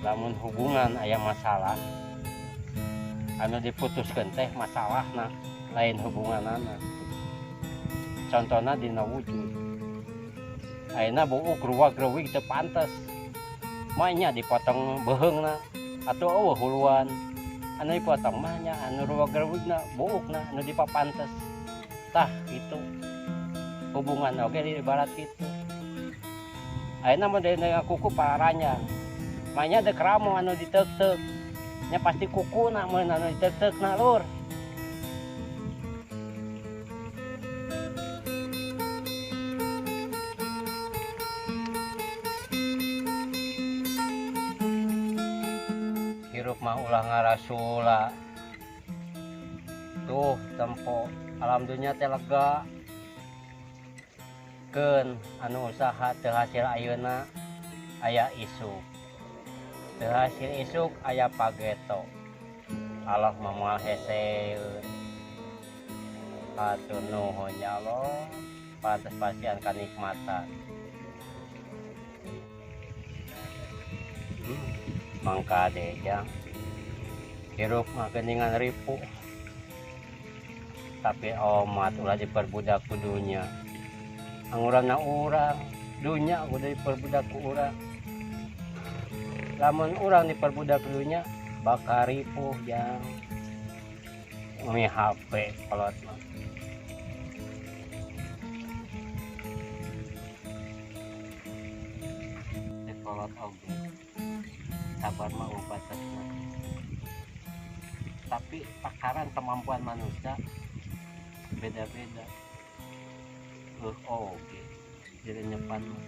lamun hubungan aya masalah anu diputuskeun teh masalahna lain hubunganana. Contohna dina wujud ayeuna buuk ruwag-ruwig teu pantes mahnya dipotong beheungna atuh eueuh huluan anu dipotong mahnya anu ruwag-ruwigna buukna anu dipapantes tah kitu hubungan oge ibarat kitu. Ayeuna mun deui kuku pararanya mahnya deuk ramo anu diteuk-teuk nya pasti kukuna mun anu diteuk-teukna lur. Hirup mah ulah ngarasula tuh tempo alam dunya teh lega keun anu usaha teu hasil ayeuna aya isuk teu hasil isuk aya pageto Allah mah moal heseun. Hatur nuhun ya Allah pantes pasian kanikmatan. Mangka dejang hirup mah geuningan ripu tapi omat ulah diperbudak ku dunya. Angurana urang dunya kudu diperbudak ku urang. Lamun urang diperbudak ku dunya bakal ripuh jang mi HP kolot mah. Kolot oge sabar mah batasna. Tapi takaran kemampuan manusia beda-beda. Oke, jadi nyepan mah.